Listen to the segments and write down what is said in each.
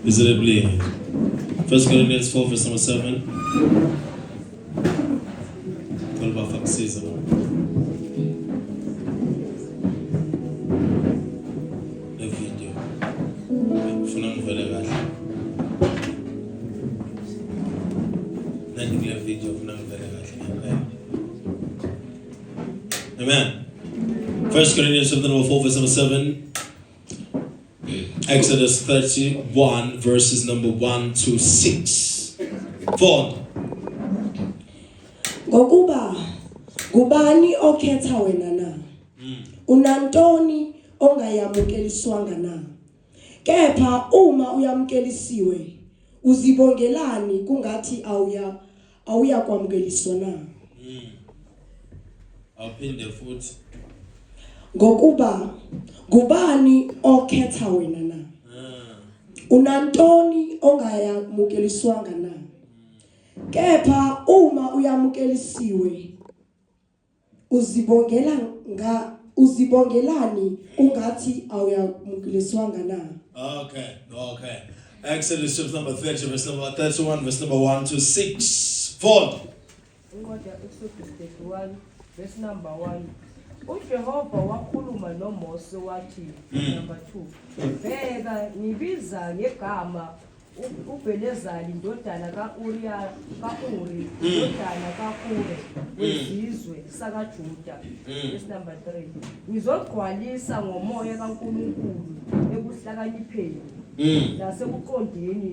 Miserably. 1 Corinthians 4 verse number 7. Amen. 1 Corinthians chapter number 4 verse number 7. Exodus 31 verses number 1 to 6. 4. Ngokuba ngubani okhetha wena na? Unantoni ongayamukeliswanga na? Kepha uma uyamukelisiwe uzibongelani kungathi awuya kwamukeliswa na? Awuphinde futhi. Ngokuba ngubani okhetha wena na? Unantoni ongayamukeliswanga na? Kepha uma uyamukelisiwe uzibongelani kungathi awuyamukeliswanga na? Okay. Exodus chapter number 30 verse number 31 verse number 1 to 6. 4. Exodus 31 verse number 1. uJehova wakhuluma noMose wathi number 2 bheka ngibiza ngegama uBelezali indodana kaUri indodana kaHuri wezizwe sakaJuda. Verse number 3 ngizogcwalisa ngomoya kaNkulunkulu ekuhlakanipheni nasekuqondeni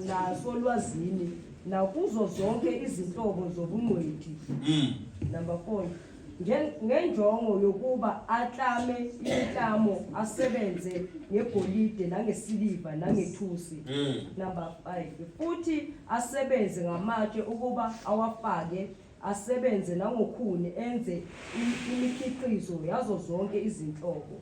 nasolwazini nakuzo zonke izinhlobo zobungcwethi. Number 4 ngenjongo yokuba atlame inhlamo asebenze ngegolide nangesiliva nangethusi. Number 5 futhi asebenze ngamatshe ukuba awafake asebenze nangokhuni enze imikhiqizo yazo zonke izinhlobo.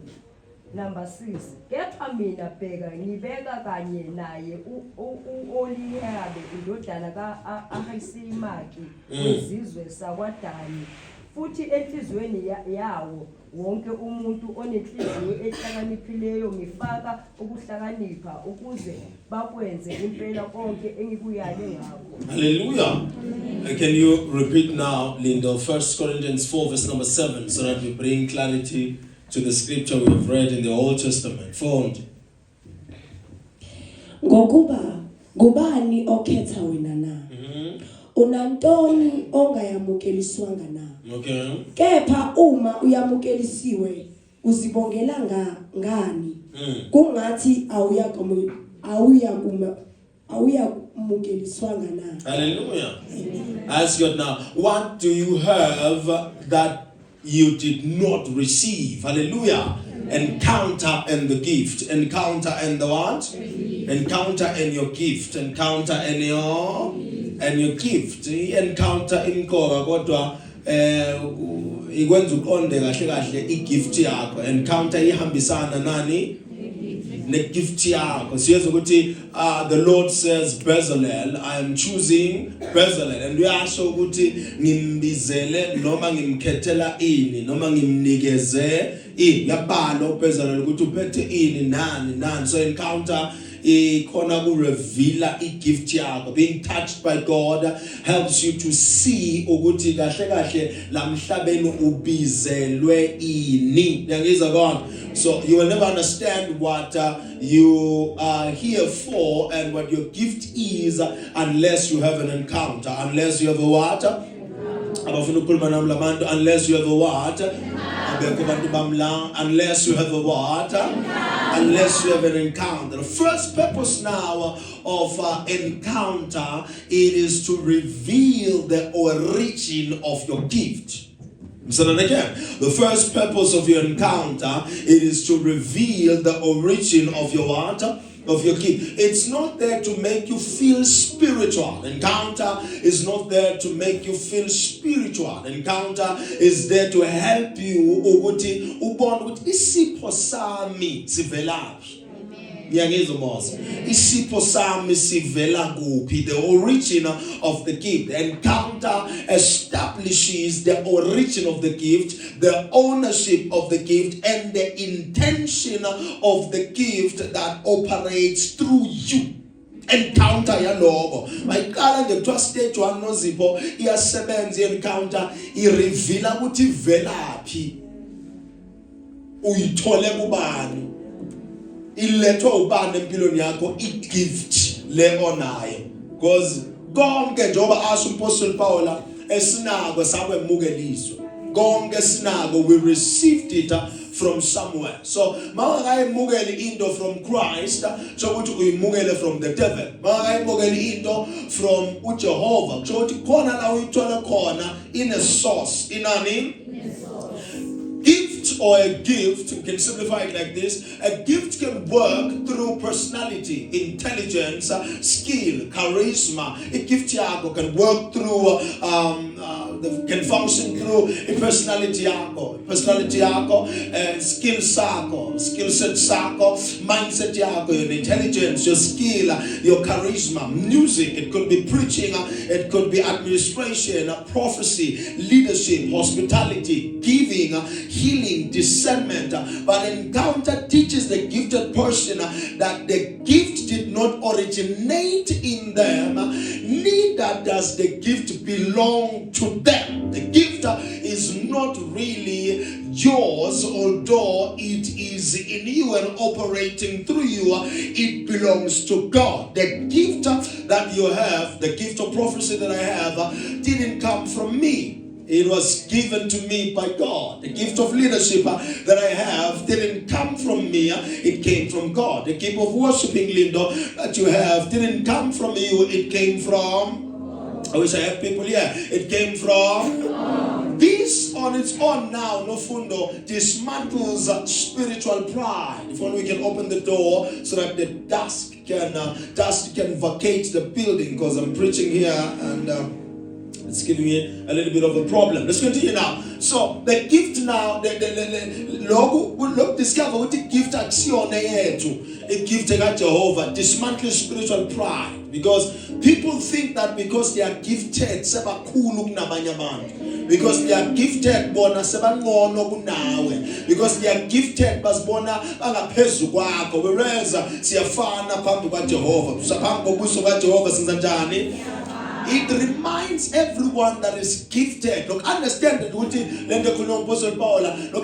Number 6 kepha mina bheka ngibeka kanye naye uOliyabe indodana kaAhisamaki wezizwe sakwaDani futhi enhlizweni yawo wonke umuntu onenhliziyo ehlakaniphileyo ngifaka ukuhlakanipha ukuze bakwenze impela konke engikuyale ngakho. Hallelujah. Can you repeat now, Linda, 1 Corinthians 4 verse number 7 so that we bring clarity to the scripture we have read in the Old Testament. 4. Ngokuba ngubani okhetha wena na? Unantoni ongayamukeliswanga na? Okay. Kepha uma uyamukelisiwe uzibongela ngani? Kungathi awuyamukeliswanga na? Hallelujah. Ask God now, what do you have that you did not receive? Hallelujah. Encounter and the gift. Encounter and the what? Encounter and your gift. Encounter and your gift. Encounter inkoga kodwa ikwenza uqonde kahle kahle igift yakho. Encounter ihambisana nani? Ne-gift yakho. Siyeza ukuthi the Lord says Bezalel, I am choosing Bezalel, and uyasho ukuthi ngimbizele noma ngimkhethela ini noma ngimnikeze ini. Yabalo Bezalel ukuthi uphethe ini nani. So encounter ikhona ku reveal igift yakho. Being touched by God helps you to see ukuthi kahle kahle lamhlabeni ubizelwe ini. Ngiyizwa God. So you will never understand what you are here for and what your gift is unless you have an encounter, unless you have a what? Unless you have a what? Unless you have a what? Unless you have an encounter. The first purpose now of encounter, it is to reveal the origin of your gift. So then again, the first purpose of your encounter, it is to reveal the origin of your what? Of your gift. It's not there to make you feel spiritual. Encounter is not there to make you feel spiritual. Encounter is there to help you ukuthi ubone ukuthi isipho sami sivelaphi. Ngiyangizwa mos. Isipho sami sivela kuphi? The origin of the gift. The encounter establishes the origin of the gift, the ownership of the gift, and the intention of the gift that operates through you. Encounter yalogo mayiqala nje kuthiwa stage 1 noZipho iyasebenza encounter ireveala ukuthi velaphi uyithole kubani ilethwa ubani empilweni yakho igift le onayo because konke njengoba asho uMapostle Paul esinako sakwemukeliswa konke sinako we received it from somewhere. So mawakayimukeli into from Christ so ukuthi uyimukele from the devil. Mawakayimukeli into from uJehova so ukuthi khona la uyithola khona in a source. Inani? Gift or a gift, we can simplify it like this. A gift can work through personality, intelligence, skill, charisma. A gift yako can work through, can function through a personality yako, skill set sako, mindset yako, your intelligence, your skill, your charisma, music. It could be preaching, it could be administration, prophecy, leadership, hospitality, giving, healing, discernment. But encounter teaches the gifted person that the gift did not originate in them, neither does the gift belong to them. The gift is not really yours, although it is in you and operating through you. It belongs to God. The gift that you have, the gift of prophecy that I have, didn't come from me. It was given to me by God. The gift of leadership that I have didn't come from me. It came from God. The gift of worshiping, Lindo, that you have didn't come from you. It came from... I wish I had people here. It came from... This on its own now, no fundo, dismantles spiritual pride. If only we can open the door so that the dust can vacate the building, because I'm preaching here and... it's giving me a little bit of a problem. Let's continue now. So the gift now, look, discover what the gift action yethu. A gift of Jehovah dismantles spiritual pride, because people think that because they are gifted, sebakhulu kunabanye abantu. Because they are gifted, bona sebangcono kunawe. Because they are gifted, basibona bangaphezulu kwakho. Whereas siyafana phambi kwaJehova. Saphambi kobuso kwaJehova senza njani? It reminds everyone that is gifted. Look, understand that look,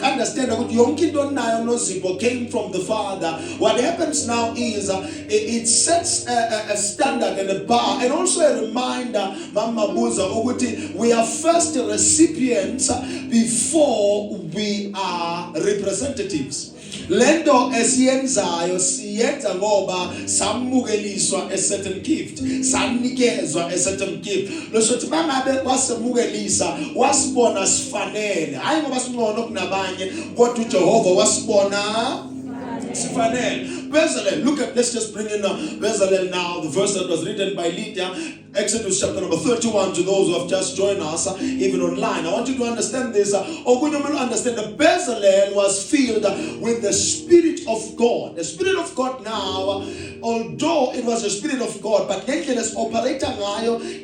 understand that yonke into onayo noZipho came from the Father. What happens now is it sets a standard and a bar, and also a reminder, Mama Buza, we are first recipients before we are representatives. Lendo esiyenzayo siyenza ngoba samukeliswa a certain gift, sanikezwa a certain gift. Losothi bangabe wasemukelisa wasibona sifanele, hayi ngoba singcono kunabanye, kodwa uJehova wasibona sifanele. Bezalel, look at, let's just bring in Bezalel now, the verse that was written by Lydia, Exodus chapter number 31, to those who have just joined us, even online. I want you to understand this. Understand that Bezalel was filled with the Spirit of God. The Spirit of God now, although it was the Spirit of God, but ngendlela operator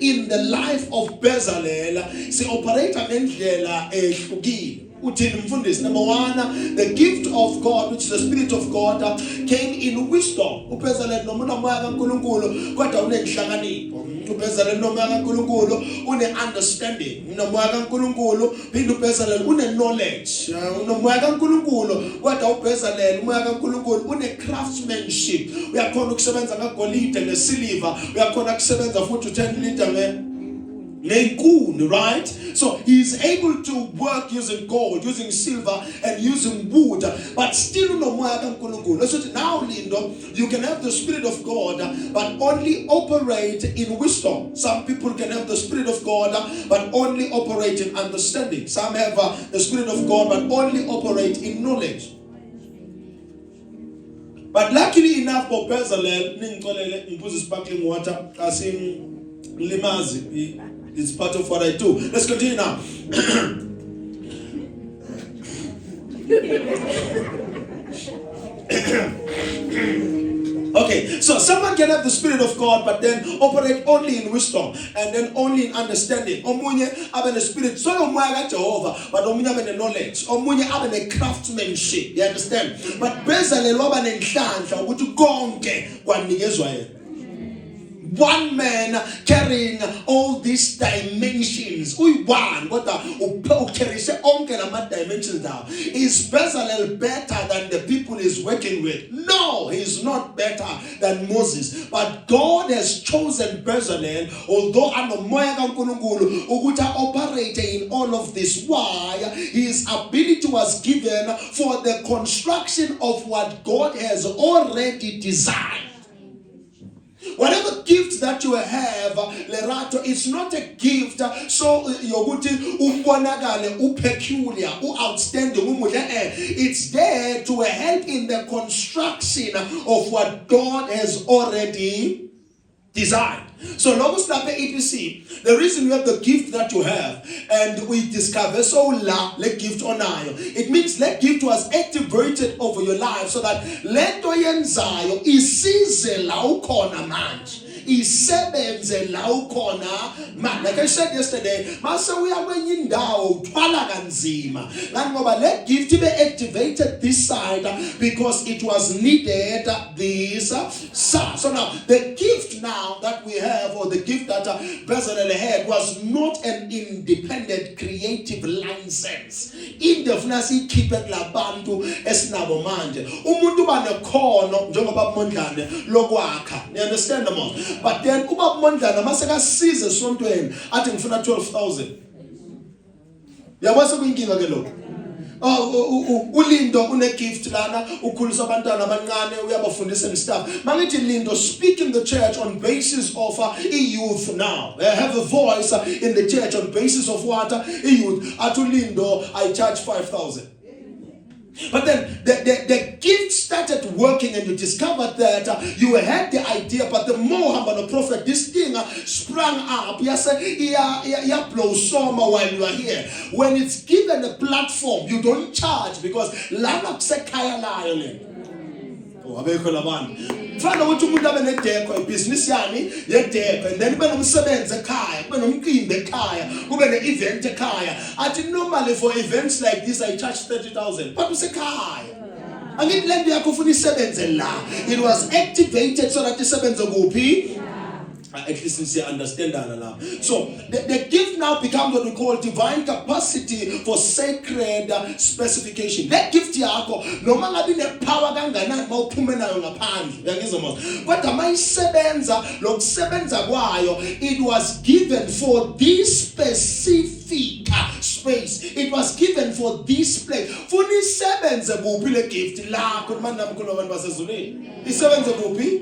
in the life of Bezalel, se operator ngendlela ehlukile. Number one, the gift of God, which is the Spirit of God, came in wisdom. Ubezalel nomuntu moya kaNkulunkulu kodwa unenhlakanipho. Ubezalel nomoya kaNkulunkulu une-understanding. Unomoya kaNkulunkulu phinde ubezalel une-knowledge. Unomoya kaNkulunkulu kodwa ubezalel umoya kaNkulunkulu une-craftsmanship. Uyakhona ukusebenza ngagolide nesiliva. Uyakhona ukusebenza futhi u-10 liter right? So he's able to work using gold, using silver, and using wood, but still no more than Kulungulu. So now, Lindo, you can have the Spirit of God, but only operate in wisdom. Some people can have the Spirit of God, but only operate in understanding. Some have the Spirit of God, but only operate in knowledge. But luckily enough for Bezalel, ningcolele sparkling water, asin limazi. It's part of what I do. Let's continue now. So someone can have the Spirit of God, but then operate only in wisdom and then only in understanding. Omunye abe ne spirit so umoya kaJehova, but omunye abe ne knowledge. Omunye abe ne craftsmanship. You understand? But Bezalel waba nenhlanhla ukuthi konke kwanikezwa yena. One man carrying all these dimensions. Uyi-one, kodwa ucarryise onke lama dimensions now. Is Bezalel better than the people he's working with? No, he's not better than Moses. But God has chosen Bezalel, although anomoya kaNkulunkulu, ukuthi operate in all of this. Why? His ability was given for the construction of what God has already designed. Whatever gift that you have, Lerato, it's not a gift so yokuthi ubonakale upeculiar, outstanding. It's there to help in the construction of what God has already designed. So the reason you have the gift that you have, and we discover le gift onayo, it means that gift was activated over your life so that lento yenzayo isize la ukhona manje. Isebenze la ukhona manje. Like I said yesterday, mase uya kwenye indawo uthwala kanzima. Ngani ngoba le gift ibe activated this side because it was needed this side. So now the gift now that we have, or the gift that Bezalel had, was not an independent creative license. Indefinitely keep it la bantu esinabo manje. Umuntu banekhono njengoba Mondlane lokwakha. You understand the most? But then ubaba Mondlane maseka size esontweni athi ngifuna 12,000. Yabona sekuyinkinga ke lokho. Ulindo une gift lana ukhulisa abantwana abancane uyabafundisa and stuff. Mangithi Lindo, speak in the church on basis of youth now. They have a voice in the church on basis of what? Youth. At Lindo, I charge 5,000. But then the gift started working, and you discovered that you had the idea, but the more the prophet, this thing sprang up. Yes, blossom while you are here. When it's given a platform, you don't charge because lana kusekhaya layo le. Abekho labantu. Mfana ukuthi umuntu abe nedeko ibusiness yani yedeko, and then kube nomsebenzi ekhaya, kube nomqimbi ekhaya, kube ne-event ekhaya. Athi normally for events like this I charge 30,000. But usekhaya. Angithi le nto yakho ufuna isebenze la. It was activated so that isebenze kuphi? At least we understand that now. So the gift now becomes what we call divine capacity for sacred specification. That gift yakho noma ngabe ne power kanganani mawuphume nayo ngaphandle. Uyangizwa manje? Kodwa mayisebenza lokusebenza kwayo, it was given for this specific space. It was given for this place. Funa isebenze kuphi le gift lakho manje namkhulu abantu basezulwini. Isebenze kuphi?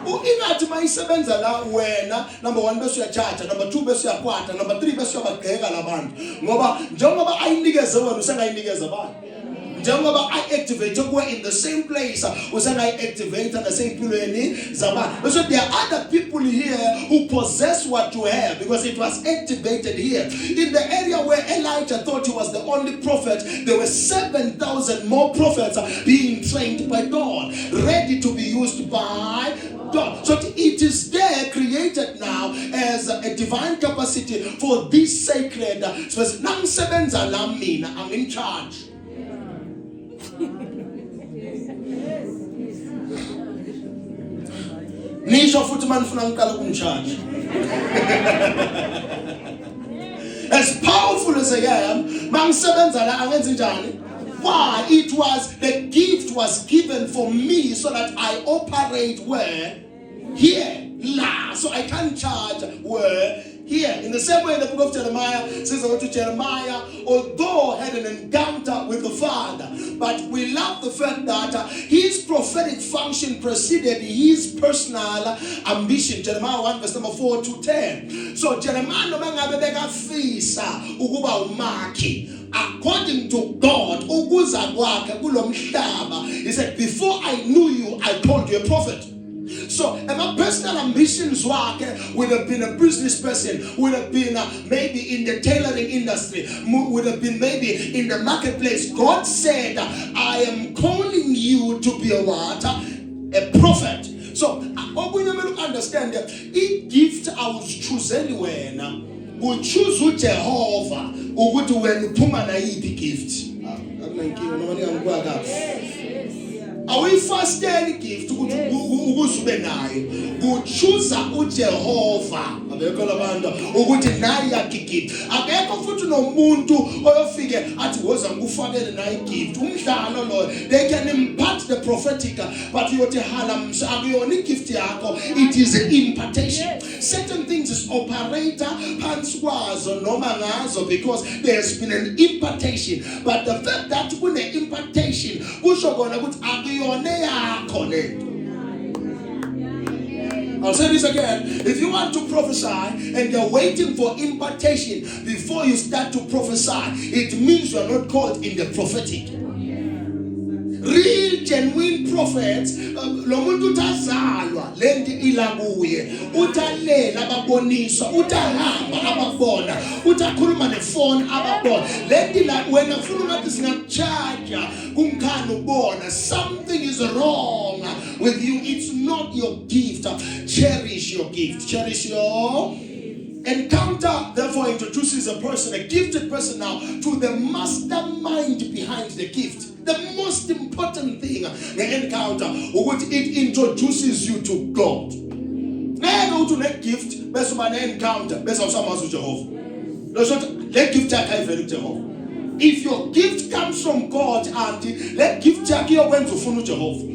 Ingathi mayisebenza la wena, number 1 bese uyacharge, number 2 bese uyakwata, number 3 bese uyabagqeka labantu. Ngoba njengoba ayinikeze wena usengayinikeza abantu. Njengoba I-activate kuwe in the same place, usengayi-activate nasempilweni zabantu. So there are other people here who possess what you have because it was activated here. In the area where Elijah thought he was the only prophet, there were 7,000 more prophets being trained by God, ready to be used by God. So it is there created now as a divine capacity for this sacred space. Nangisebenza la mina, I'm in charge. Nisho futhi manifuna ngikala kumcharge. As powerful as I am, mangisebenza la angenza njani? Why? It was, the gift was given for me so that I operate where? Here. La. So I can't charge where? Here. In the same way, the book of Jeremiah says about Jeremiah, although had an encounter with the Father, but we love the fact that his prophetic function preceded his personal ambition. Jeremiah 1 verse number 4 to 10. So Jeremiah no mangabe bekafisa ukuba umakhi. According to God, ukuza kwakhe kulomhlaba, he said, before I knew you, I called you a prophet. So, and my personal ambitions would have been a business person, would have been maybe in the tailoring industry, would have been maybe in the marketplace. God said, I am calling you to be a what? A prophet. So i-gift awuzichuzeli wena, uchoose uJehova ukuthi wena uphuma nayiphi gift. Akunankinga noma ningangikwa kahle. Awuyifasteli gift ukuthi ukuzube nayo. Uchoose uJehova. Abekho labantu ukuthi nayi yakhe gift. Akekho futhi nomuntu oyofike athi woza ngikufakele nayi gift. Umdlalo lo, they can impart the prophetic, but yothi hala akuyona gift yakho, it is an impartation. Certain things is operator phansi kwazo noma ngazo because there's been an impartation, but the fact that kune impartation kusho kona ukuthi akuyona yakho lento. I'll say this again. If you want to prophesy and you're waiting for impartation before you start to prophesy, it means you are not called in the prophetic. Real genuine prophets, lo muntu utazalwa lento ilakuye, utalela ababoniswa, utahamba ababona, utakhuluma nefone ababona. Lento la wena ufuna ngathi singakucharge kumkhana ubona something is wrong with you. It's not your gift. Cherish your gift. Cherish your encounter. Therefore introduces a person, a gifted person now, to the mastermind behind the gift. The most important thing, the encounter, it introduces you to God. Never to that gift, best of an encounter, best of someone with Jehovah. Let gift take Jehovah. If your gift comes from God, auntie, let gift take your went to follow Jehovah.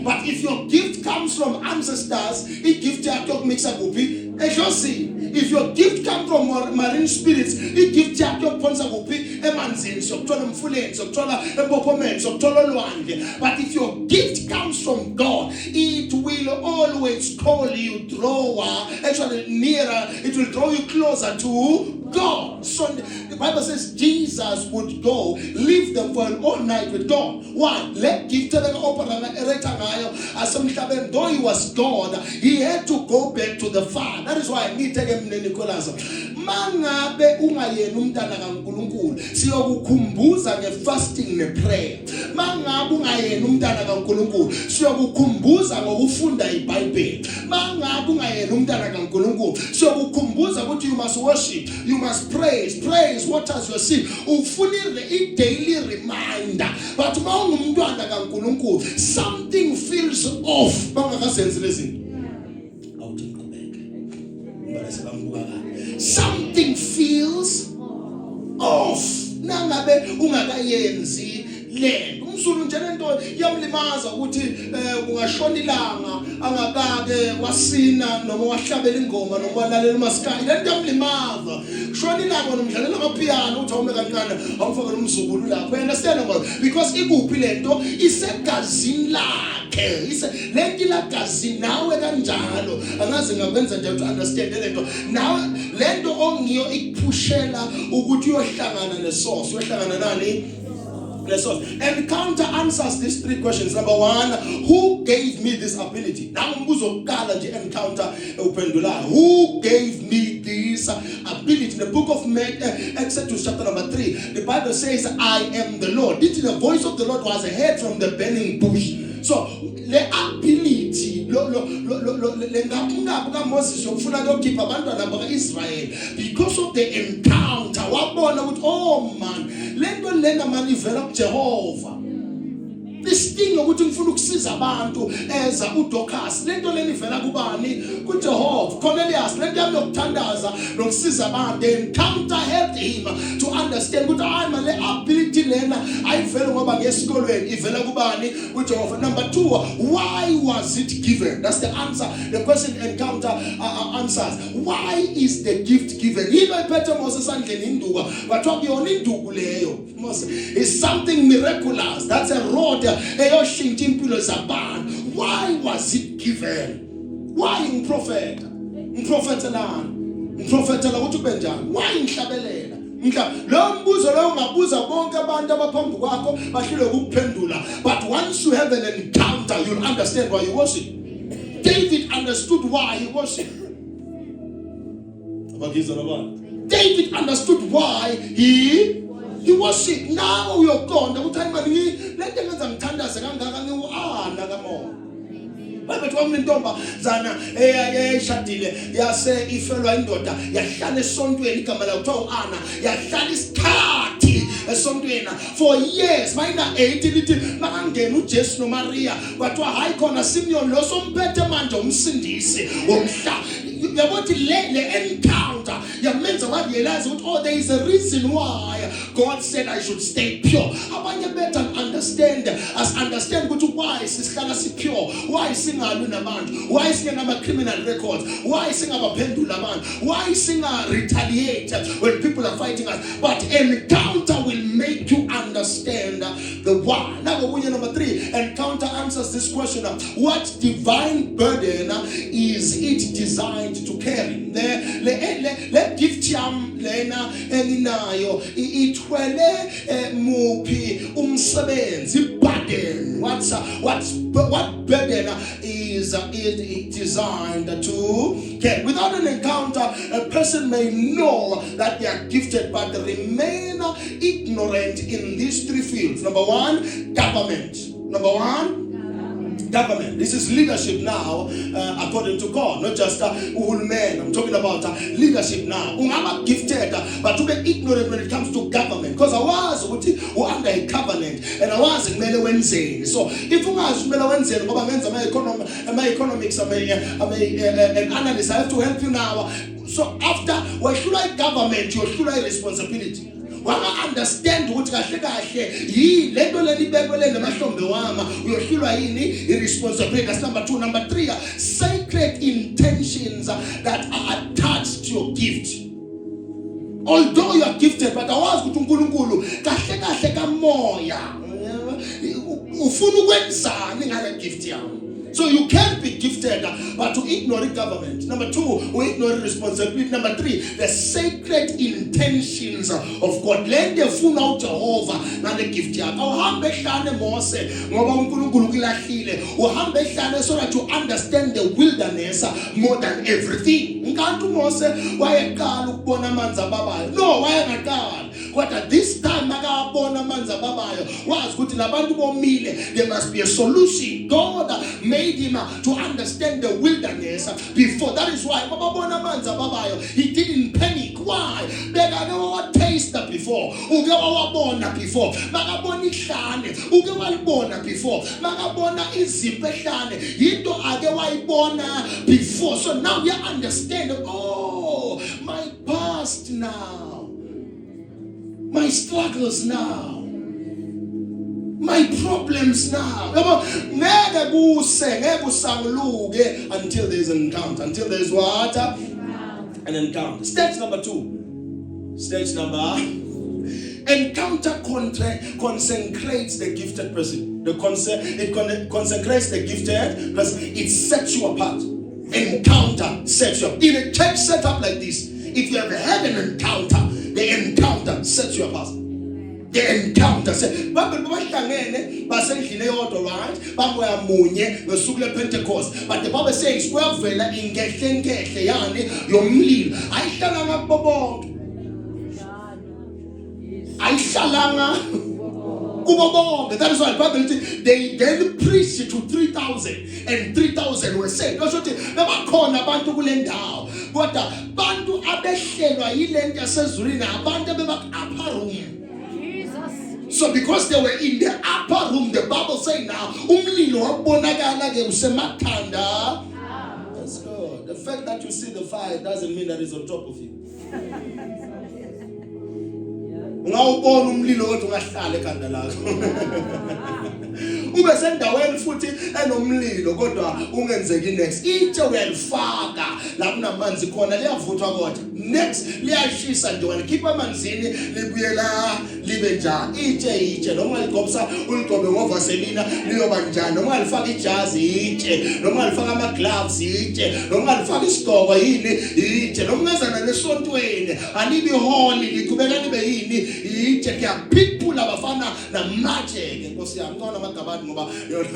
But if your gift comes from ancestors, it gift take mix up with if your gift comes from marine spirits, it gift take your ponza gupi emanzini sokuthola umfuleni sokuthola empophomeni sokuthola olwandle. But if your gift comes from God, it will always call you actually nearer, it will draw you closer to God. So the Bible says Jesus would go leave them for an all night with God. Why? Let gift them open as some though he was God, he had to go back to the Father. That is why I need to take him in Nicholas. Mangabe ungayena umntana kaNkulunkulu siyokukhumbuza nge-fasting ne-prayer. Mangabe ungayena umntana kaNkulunkulu siyokukhumbuza ngokufunda iBhayibheli. Mangabe ungayena umntana kaNkulunkulu siyokukhumbuza ukuthi you must worship, you must praise waters your sin. Ufunile i-daily reminder. But mawungumntwana kaNkulunkulu something feels off. Bangakazenzi lezi something feels off. Nangabe ungakayenzi lento umsulu nje lento yamlimaza ukuthi ungashona ilanga angakake wasina noma wahlabela ingoma noma walalela umaskandi. Lento yamlimaza shona ilanga nomdlalela amapiano uthi awume kancane awufakele umzukulu lapho. You understand about? Because ikuphi lento isegazini lakhe. Lento lagazi nawe kanjalo angaze ngakwenza nje to understand lento. Nawe lento ongiyo ikuphushela ukuthi uyohlangana nesource. Uyohlangana nani? Encounter answers these three questions. Number one, who gave me this ability? Now encounter upendula. Who gave me this ability? In the book of Exodus chapter number 3, the Bible says, I am the Lord. The voice of the Lord was heard from the burning bush. So the ability because of the encounter, oh man, Jehovah. This thing ukuthi ngifuna ukusiza abantu eza uDocas lento leni vela kubani kuJehova. Cornelius lento yami yokuthandaza nokusiza abantu. The encounter helped him to understand ukuthi hayi manje le ability lena ayivela ngoba ngesikolweni ivela kubani kuJehova. Number 2, why was it given? That's the answer. The question encounter answers. Why is the gift given? Yilo iphethe Moses andleni induku bathiwa kuyona induku leyo. Moses is something miraculous. That's a rod. Why was it given? Why in prophet? In prophet ukuthi benjani? Why inhlabelela? Lo mbuzo lo ungabuza bonke abantu abaphambi kwakho bahlule ukuphendula. But once you have an encounter, you'll understand why you worship. David understood why he worshiped. David understood why he worship. Now you're gone. The time let them ngithandaze kangaka ngiwana kamoya. babethu intombazana eyayishadile yase ifelwa indoda yahlala esontweni igama layo kuthiwa uAnna yahlala isikhathi esontweni for years mayina 8 lithi makangena uJesu noMaria kwathiwa hayi khona Simeon lo somphethe manje umsindisi womhla yabothi le encounter yamenza warealize ukuthi oh there is a reason why God said I should stay pure. Abanye better understand ukuthi why sihlala si pure, why singalwi nabantu, why singama criminal records, why singabaphendula abantu, why singa retaliate when people are fighting us. But encounter will make you understand the why. Now number 3, encounter answers this question: what divine burden is it designed to carry? Le gift yam lena enginayo ithwele muphi umsebenzi burden. What burden is it designed to carry? Without an encounter, a person may know that they are gifted but remain ignorant in these 3 fields. Number 1, government. Number 1, government. This is leadership now, according to God, not just men. I'm talking about leadership now. Ungaba gifted, but to be ignorant when it comes to government. Because I was under a covenant, and I was in Wednesday. So if you guys Wednesday, my economics, I'm an analyst. I have to help you now. So after, why should I government? Your should I responsibility? Wama understand ukuthi kahle kahle yilento lenibekele namahlombe wama uyohlulwa yini irresponsibility. That's number 2. Number 3, sacred intentions that are attached to your gift. Although you are gifted, but awazi ukuthi uNkulunkulu kahle kahle kamoya ufuna ukwenzani ngale gift yakho. So you can't be gifted but to ignore government. Number 2, we ignore responsibility. Number 3, the sacred intentions of God. Let the funa uJehova ngale gift yakho. Uhambe ehlane Mose ngoba uNkulunkulu kulahlile. Uhambe ehlane so that you understand the wilderness more than everything. Nkanti uMose wayeqala ukubona amanzi ababayo. No, wayengaqala. But at this time makabona amanzi ababayo wazi ukuthi labantu bomile, there must be a solution. God made him to understand the wilderness before. That is why babona amanzi ababayo, he didn't panic. Why? Bekake wawataste before, uke wawabona before, makabona ihlane uke walibona before, makabona izipho ehlane into ake wayibona before. So now you understand, oh, my past now, my struggles now, my problems now. Until there is an encounter. Until there is what? An encounter. Stage number 2. Encounter consecrates the gifted person. It consecrates the gifted person. It sets you apart. Encounter sets you up. In a church setup like this, if you have had an encounter, the encounter sets you apart. The encounter says, but the Bible says, that is why the Bible says they then preached to 3,000 and 3,000 were saved. But bantu abehlelwa yilento yasezulwini abantu bebaka room. So because they were in the upper room, the Bible says now, umlilo wabonakala ke usemakhanda. That's good. The fact that you see the fire doesn't mean that it's on top of you. Ungawubona umlilo kodwa ungahlala ekhanda lakho. Ube sendaweni futhi enomlilo kodwa ungenzeki next. Itshe uyalifaka la kunamanzi khona liyavuthwa kodwa. Next liyashisa nje walikhipha amanzini libuyela libe njani. Itshe noma ligqobsa uligqobe ngovaselina liyoba njani. Noma alifaka ijazi itshe, noma alifaka ama gloves itshe, noma alifaka isigqoko yini itshe, noma ngezana lesontweni alibi holy liqhubeka libe yini itshe. Kuyaphipula abafana namatshe Nkosi yami ngona amagabani ngoba yona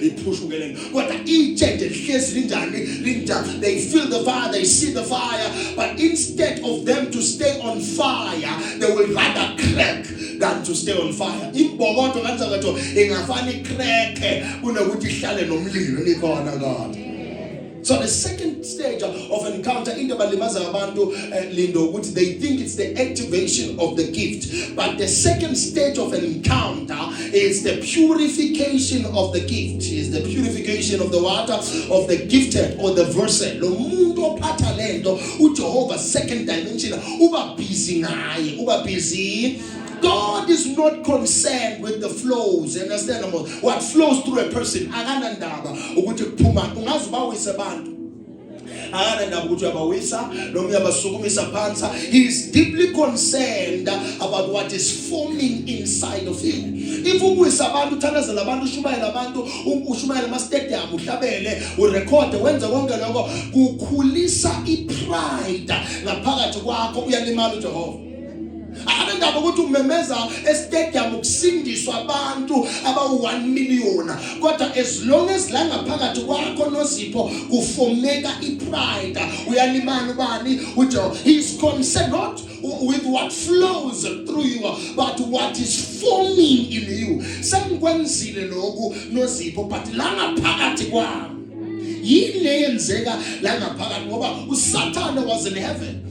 iphusha ukeleni kodwa itshe nje lihlezi linjani. They feel the fire, they see the fire, but instead of them to stay on fire, they will rather crack. than to stay on fire. Imbokodo kanjalo ingafana ikreke kunokuthi ihlale nomlilo likhona God. So the second stage of encounter in the balimaza abantu lindo ukuthi they think it's the activation of the gift, but the second stage of an encounter is the purification of the gift, is the purification of the water of the gifted or the vessel. Lo muntu ophatha lento uJehovah second dimension uba busy ngaye, uba busy. God is not concerned with the flows. You understand what flows through a person. Akanandaba ukuthi kuphuma ungazi bawisa abantu. Akanandaba ukuthi uyabawisa noma uyabasukumisa phansi. He is deeply concerned about what is forming inside of him. If uwisa abantu uthandazela abantu ushumayela abantu ushumayela ama stadium uhlabele urecord wenza konke lokho kukhulisa ipride ngaphakathi kwakho uyalimala uJehova. Akandaba ukuthi umemeza estadium ukusindiswa abantu aba 1 million kodwa as long as la ngaphakathi kwakho noSipho kufomeka ipride uyalimana ubani uJehovah. He is concerned not with what flows through you but what is forming in you. Sengikwenzile lokhu noSipho but la ngaphakathi kwami yile yenzeka la ngaphakathi ngoba uSathane was in heaven.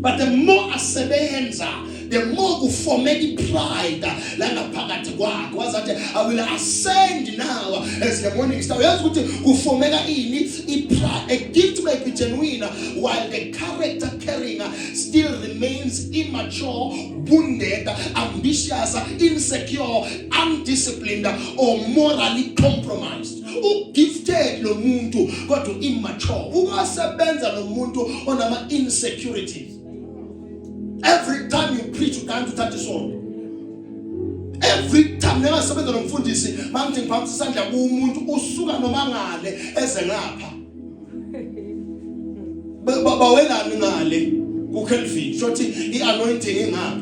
But the more asebenza, the more kufomeka pride la ngaphakathi kwakho. Wazathi I will ascend now as the morning star. Yazi ukuthi kufomeka ini ipride. A gift may be genuine while the character carrying still remains immature, wounded, ambitious, insecure, undisciplined or morally compromised. Gifted lo muntu kodwa immature. Ukasebenza lo muntu onama insecurities. Every time you preach, you can't touch his own. Every time never sebenza nomfundisi mangithi ngiphamisa isandla kumuntu usuka noma ngale eze ngapha. Bawelani ngale ku Kelvin. Shothi ianointing ingapha.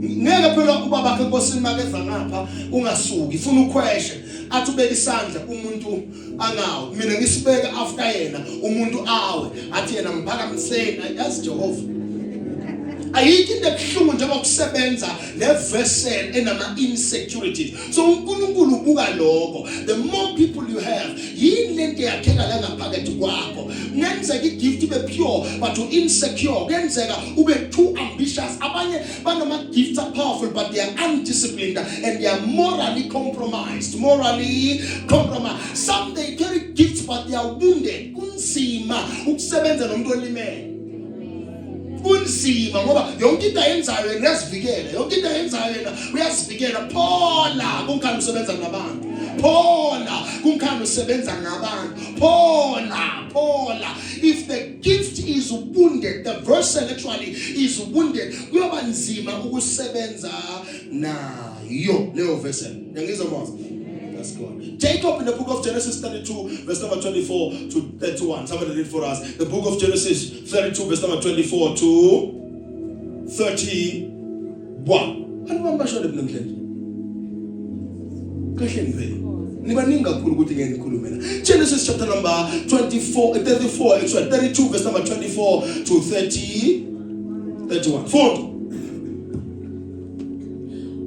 Ngeke phela ubaba bakhe enkosini makeza ngapha ungasuki ufuna ukhweshe athi ubeka isandla umuntu angawo mina ngisibeka after yena umuntu awe athi yena ngiphakamiseni yazi Jehova. Ayikho into ebuhlungu njengoba kusebenza le vessel enama insecurities. So uNkulunkulu ubuka lokho. The more people you have, yini lento yakheka la ngaphakathi kwakho. Kungenzeka igift ibe pure but you insecure. Kungenzeka ube too ambitious. Abanye banama gifts are powerful but they are undisciplined and they are morally compromised. Some they carry gifts but they are wounded. Kunzima ukusebenza nomuntu olimele. Kunzima ngoba yonke into ayenzayo yena uyazivikela. Yonke into ayenzayo yena uyazivikela. Phola kunkhani usebenza nabantu. Phola kunkhani usebenza nabantu. Phola. If the gift is wounded, the vessel actually is wounded. Kuyoba nzima ukusebenza nayo leyo vessel. Ngizomwazi. That's God. Jacob in the book of Genesis 32 verse number 24 to 31. Somebody read for us. The book of Genesis 32 verse number 24 to 31. Anibamba shode mnamhlanje. Kahle ngivele. Nibaningi kakhulu ukuthi ngeke ngikhulume la. Genesis chapter number 32 verse number 24 to 31. Fold.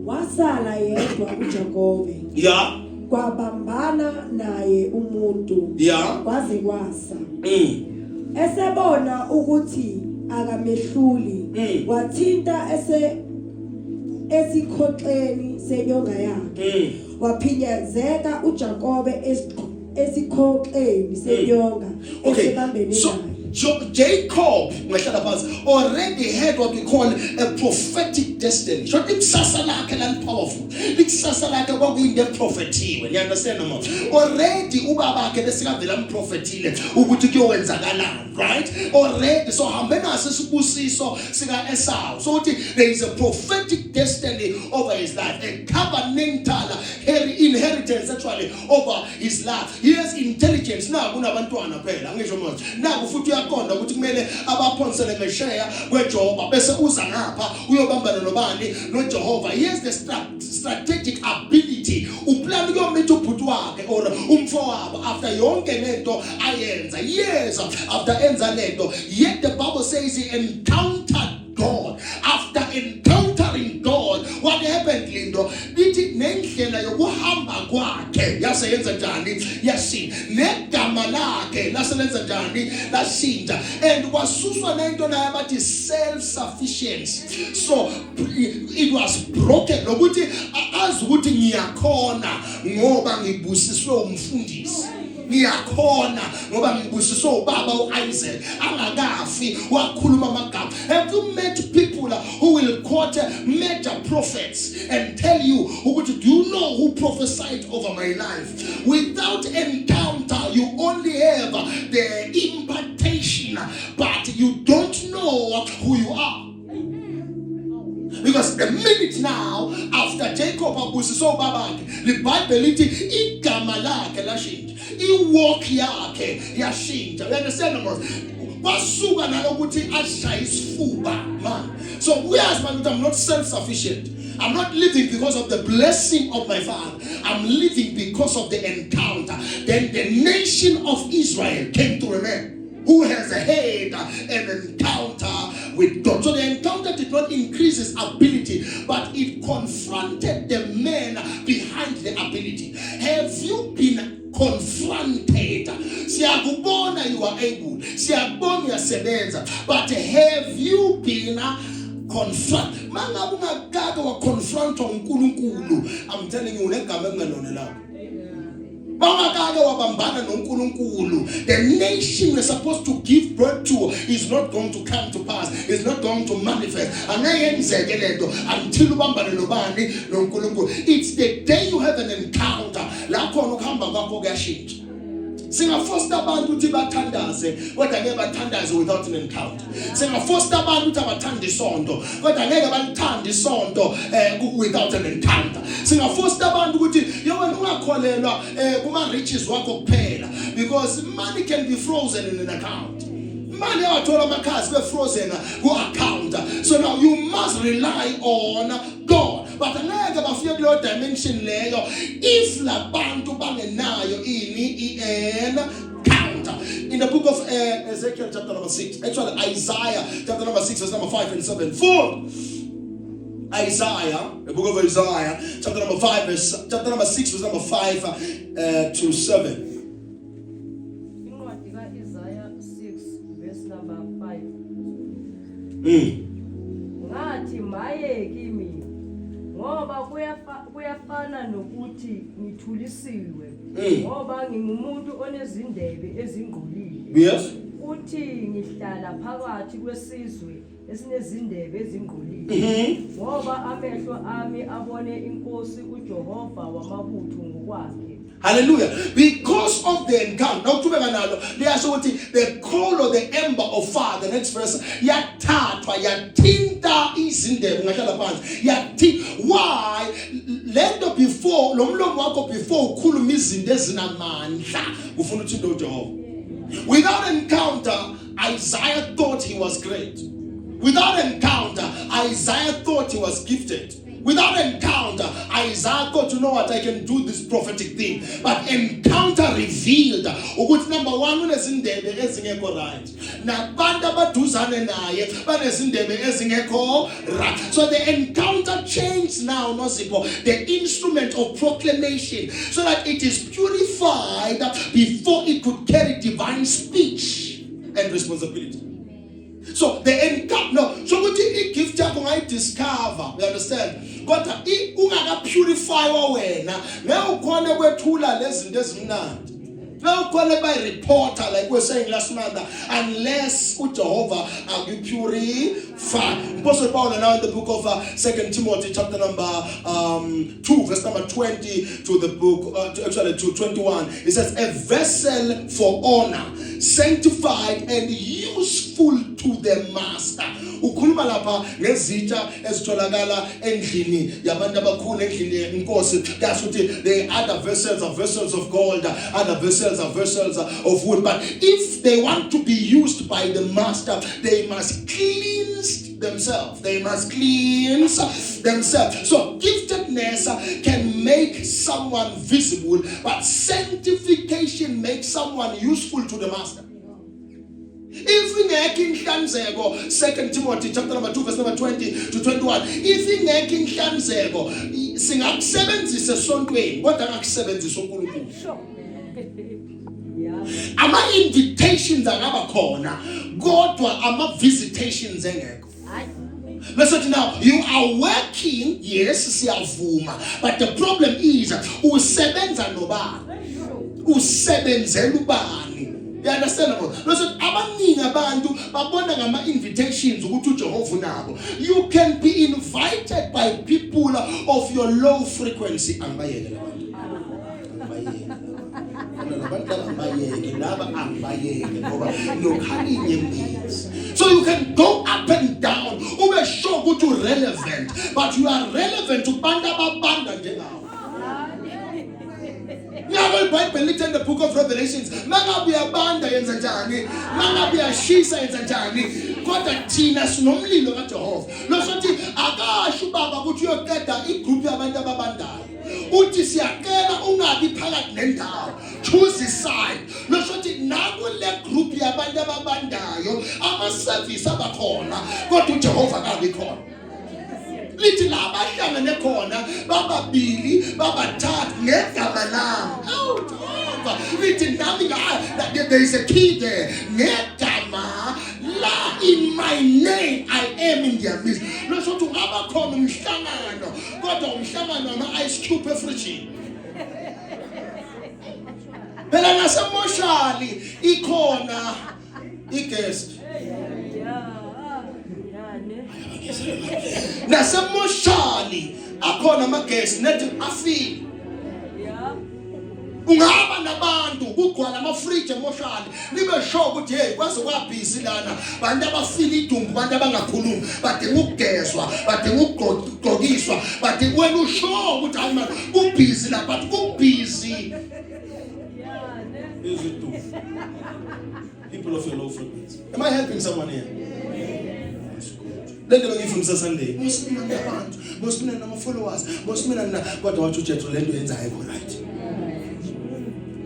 Wasala yedwa uJakobe. Yeah. Kwabambana naye umuntu. Yeah. Kwaze kwasa. Esebona ukuthi akamehluli wathinta esikhoxeni senyonga yakhe. Waphinyazeka uJakobe esikhoxeni senyonga esebambene naye. Jacob already had what we call a prophetic destiny. So ikusasa lakhe powerful. Ikusasa lakhe kwakuyinto eprofetiwe. You understand no? Already ubaba bakhe besikavela umprofetile ukuthi kuyowenzakalani, right? Already so hambe naso isibusiso sika Esau. So there is a prophetic destiny over his life, a covenantal inheritance actually over his life. He has intelligence. Now kunabantwana phela ngisho manje. Naku futhi konda ukuthi kumele abaphonsele ngesheya kweJehova bese uza ngapha uyobambana nobani noJehova. He has the strategic ability uplan ukuyomitha ubhuti wakhe or umfowabo after yonke lento ayenza. Years after enza lento, yet the Bible says he encountered God. After encountering God, what yaze yenza njani yashintsha, negama lakhe laselenza njani lashintsha, and kwasuswa nento nayo abathi self-sufficiency. So it was broken, lokuthi azi ukuthi ngiyakhona ngoba ngibusiswe umfundisi, ngiyakhona ngoba ngibusiswe ubaba uIsaac angakafi wakhuluma amagama. Have you met people who will quote major prophets and tell you, do you know who prophesied over my life? Without encounter, you only have the impartation, but you don't know who you are. Because the minute now, after Jacob abusiso babake, the Bible lithi igama lakhe lashintsha, iwalk yakhe yashintsha. You understand, man? Wasuka nalokuthi ashaya isifuba, man. So whereas man, I'm not self-sufficient. I'm not living because of the blessing of my father. I'm living because of the encounter. Then the nation of Israel came to a man who has had an encounter with God. So the encounter did not increase his ability, but it confronted the man behind the ability. Have you been confronted? Siyakubona you are able, siyakubona uyasebenza, but have you been confronted? Mangabe ungakake wa confront uNkulunkulu, I'm telling you unegama engalona lapho. The nation we're supposed to give birth to is not going to come to pass, it's not going to manifest until it's the day you have an encounter. Singafoster abantu ukuthi bathandaze kodwa ngeke bathandaze without an encounter. Singafoster abantu ukuthi abathande isonto kodwa ngeke balithande isonto without an encounter. Singafoster abantu ukuthi wena ungakholelwa kuma riches wakho kuphela, because money can be frozen in an account. Money awathola amakhasi be frozen ku account. So now you must rely on God. But angeke bafike kulo dimension leyo if labantu bangenayo encounter. In the book of Ezekiel chapter number 6, actually Isaiah chapter number 6 verse number 5 and 7. For Isaiah, the book of Isaiah chapter number 6 verse number 5 to 7. Ngathi maye kimi ngoba kuyafana nokuthi ngithulisiwe ngoba ngingumuntu onezindebe ezingqolile. Yes. Uthi ngihlala phakathi kwesizwe esinezindebe ezingqolile ngoba amehlo ami abone inkosi uJehova wamabutho ngokwakhe. Hallelujah. Because of the encounter. Now, the coal or the ember of fire, the next verse, why? Let before, without encounter, Isaiah thought he was great. Without encounter, Isaiah thought he was gifted. Without encounter, Isaiah got to know what I can do this prophetic thing. But encounter revealed. Number one, right. So the encounter changed now, the instrument of proclamation, so that it is purified before it could carry divine speech and responsibility. So the encounter, so what the gift I discover, you understand? God, unga purify wena, now ukone wethula lezinto ezimnandi. Now ukone by reporter, like we were saying last month, unless Jehovah you purify. Apostle Paul now in the book of 2 Timothy chapter number 2 verse number 20 to the book actually to 21. It says a vessel for honor, sanctified and useful to the master. Ukhuluma lapha ngezitsha ezitholakala endlini yabantu abakhulu endlini inkosi. That's what the other vessels are vessels of gold, other vessels are vessels of wood. But if they want to be used by the master, they must cleanse themselves. They must cleanse themselves. So giftedness can make someone visible, but sanctification makes someone useful to the master. if ingekho inhlanzeko, 2 Timothy chapter number 2 verse number 20 to 21, if ingekho inhlanzeko singakusebenzisa esontweni kodwa akakusebenzisa uNkulunkulu. Ama invitations angaba khona kodwa ama visitations engekho. Listen now, you are working, yes, siyavuma, but the problem is usebenza nobani? Usebenzela ubani? You understand? Listen, abaningi abantu babona ngama invitations ukuthi uJehova unabo. You can be invited by people of your low frequency. Angibayeke labantu. So you can go up and down, ube sure ukuthi you relevant, but you are relevant to banda babanda njengawo. Nyaka iBhayibheli lithi in the book of Revelations, mangabe uyabanda yenza njani, mangabe uyashisa yenza njani, kodwa thina sinomlilo kaJehova. Lokuthi akasho ubaba ukuthi uyoqeda igroup yabantu ababandayo. Uthi siyacela ungabi phakathi nendawo, choose a side. Lokuthi nakule group yabantu ababandayo ama service abakhona kodwa uJehova akabi khona. Lithi la abahlangene khona bababili babathathu ngegama lami. Oh Jehova, lithi nami there is a key there. Ngegama la, in my name I am in their midst. Lokuthi ungaba khona umhlangano kodwa umhlangano ama ice cube efridge. Phela nasemoshali ikhona i-guest. Nasemoshali akhona ama-guest nethi afile. Ungaba nabantu kugcwala ama-fridge emoshali nibe sure ukuthi hey kwaze kwabhizi lana bantu abafila idumbu, bantu abangakhulumi, badinga ukugezwa, badinga ukugqokiswa, badinga wena usho ukuthi hayi man kubhizi la, but kubhizi people of your low frequency. Am I helping someone here? Let me from Sunday. Muslimina nabantu, muslimina nama followers, muslimina na kodwa wathi uJethro lento yenza ayikho right.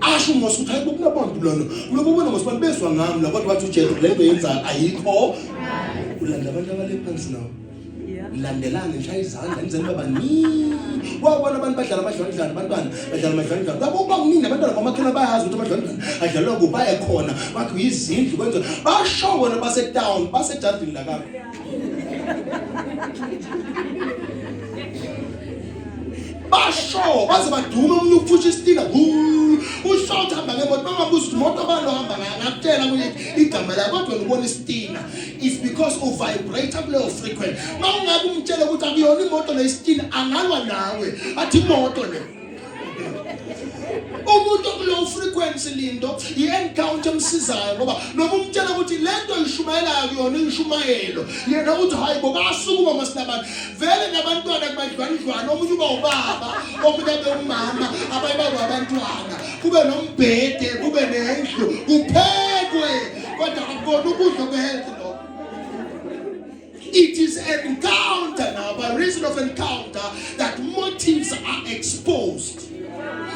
Asho ngosuthi hayi kunabantu lana. Ulobona ngosibani bezwa ngami la kodwa wathi uJethro lento yenza ayikho. Ulanda abantu abale phansi nawo. Landelana nje izandla nizeni babani. Wabona abantu badlala amadlwana abantwana badlala amadlwana. Labo bangini abantwana bamakhela bayazi ukuthi amadlwana adlalwa kubaye khona. Bakho izindlu kwenza basho bona base town, base jardini la kabi. Basho baze baduma umuntu ukuphutsha isitina ushouta hamba ngemoto bangabuza ukuthi imoto abantu hamba ngakutela ukuthi igama la kodwa ngibona isitina. It's because of vibrator level frequency. Mawungabe umtshela ukuthi akuyona imoto le isitina angalwa nawe athi imoto le. Umuntu low frequency lindo i-encounter emsizayo ngoba noma umtshela ukuthi lento ishumayelayo kuyona ishumayelo yena uthi hayi bo basukuma masinabani vele nabantwana kubadlwanidlwana omunye uba ubaba omunye abe umama abaye baba abantwana kube nombhede kube nendlu kuphekwe kodwa akubona ukudla kwehealth lo. It is an encounter now, by reason of encounter that motives are exposed.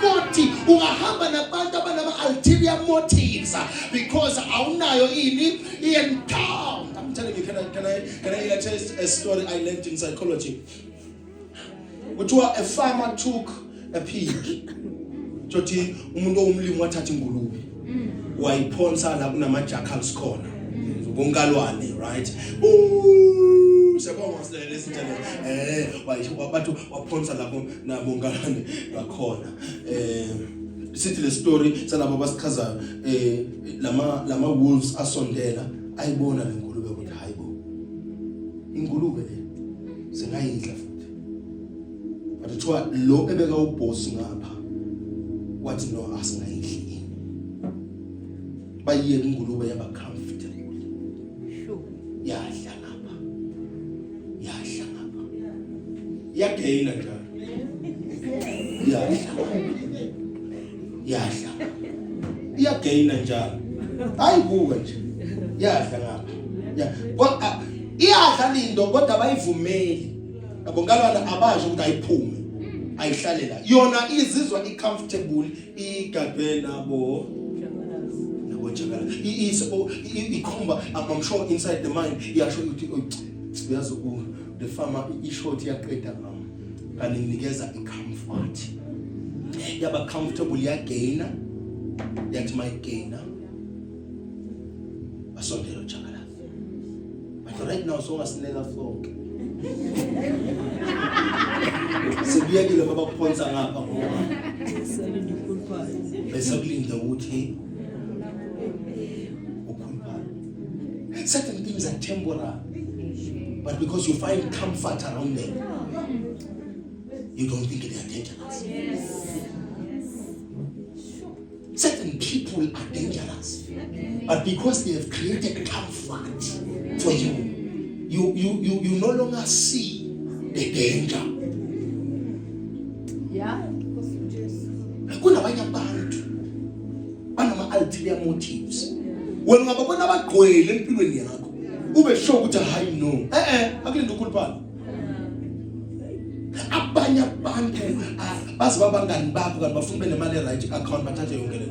Motive ungahamba nabantu abanama ulterior motives because awunayo ini encounter. I'm telling you, can I illustrate a story I learned in psychology? Which was a farmer took a pig. Joti umuntu omlimi wathatha ingulube wayiphonsa la kunama jackals khona bongalwane, right? Sebonga silele sithele wabathu waphonsa lapho nabongalwane bakhona. Sithi le story salabo basichazayo lama wolves asondela ayibona le ngulube ukuthi hayibo ingulube le singayidla futhi, but uthiwa lo ebeka uboss ngapha wathi no asingayidli. Bayiye ingulube yaba comfortable. Sure. Yadla ngapha. Yagaina njalo. Yadla. Iyagaina njalo. Ayibuka nje. Yadla ngapha. Kodwa iyadla lindo kodwa bayivumeli. Abongalwana abasho ukuthi ayiphume. Ayihlalela. Yona izizwa icomfortable igabhe nabo I'm sure inside the mind, the farmer ishort yaqeda kaninikeza comfort. Yaba comfortable yagaina, yathi my gainer. Asondelo chakala. But right now so asinela flock. Sebiyakile baba kuphonsa ngapha ngoba. Besakulinda ukuthi certain things are temporary, but because you find comfort around them, you don't think they are dangerous. Certain people are dangerous, but because they have created comfort for you, you no longer see the danger. Yeah. Kunabanye abantu banama ulterior motives. Wena ngababona abagqwele empilweni yakho ube sure ukuthi hayi no akulinda ukhuluphala. Abanye abantu bazi babangani bakho kanti bafuna ube nemali right account bathathe yonke le.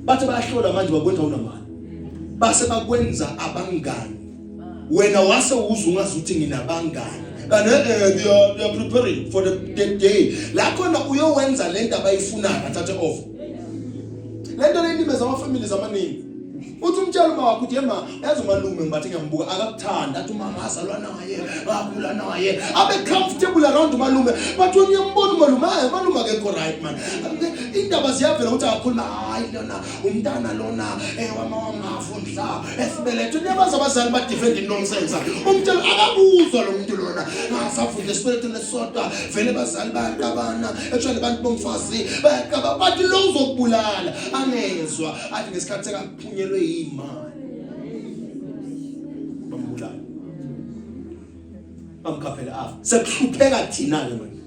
Bathi bayahlola manje bakwenza unamali. Base bakwenza abangani. Wena wase uzungazi ukuthi nginabangani. And they are preparing for the day. La khona uyowenza lento abayifunayo bathathe off. Lento lendimeza amafamily zamaningi. Uthi umtshela uma wakho uthi yema yazi umalume ngibathi ngiyambuka akakuthanda athi uma ngazalwa naye ngakhula naye abe comfortable around umalume but when uyambona umalume akekho right man. Indaba ziyavela ukuthi akakhuluma hayi lona umntana lona wama wangafundla esibelethe niyabaza abazali ba defend nonsense. Umtshela akabuzwa lo muntu lona ngasafunda esibelethe nesodwa vele bazali bayaqabana actually abantu bomfazi bayaqaba bathi lo uzokubulala angezwa athi ngesikhathi sekaphunyelwe imali bambulala bamkhaphela afa sekuhlupheka thina ke manje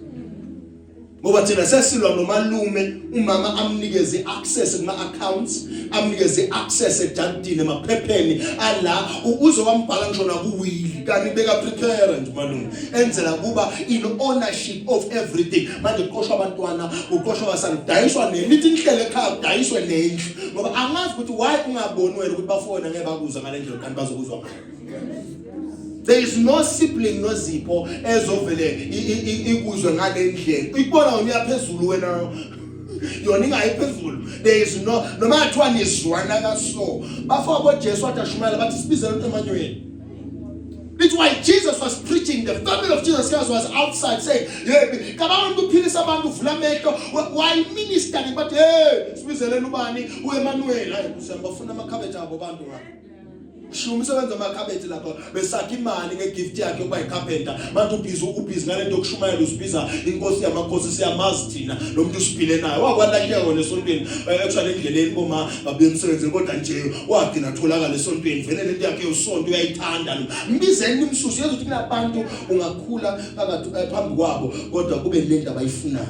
ngoba thina sesilwa nomalume umama amnikeze access kuma accounts amnikeze access edatini emaphepheni ala uzokwambhala ngisho nakuwili kanti beka prepare nje malume enzela kuba in ownership of everything. Manje uqoshwa abantwana uqoshwa abasana dayiswa nelithi inhlelo ekhaya dayiswe nendlu ngoba angazi ukuthi why ungaboni wena ukuthi bafona ngeke bakuza ngale ndlela kanti bazokuzwa ngayo. There is no sibling no zipho ezovele ikuzwe ngale ndlela ikubona uyaphezulu wena yona ingayiphezulu. There is no matter what is zwana kaso bafaka boJesu wathi ashumayela bathi sibizele emanyweni. That's why Jesus was preaching. The family of Jesus Christ was outside saying, "Hey, come on, to philisa abantu vula amehlo." Why ministering? But hey, sibizele ubani uEmmanuel. Hayi kusembafuna amakhabethe abo bantu ngapha. Shumisebenza amakhabethe lapha besakha imali ngegift yakhe ukuba icarpenter. Manje ubhizi ngale nto kushumayela usibiza inkosi yamakhosi siyamazi thina lo muntu usiphile naye. Wakwalahleka wona esontweni actually endleleni boma babuye emsebenzini kodwa nje wagcina atholakala esontweni. Vele lento yakhe yosonto uyayithanda lo. Mbizeni nimsusi yezothi kunabantu ungakhula phakathi phambi kwabo kodwa kube lento abayifunayo.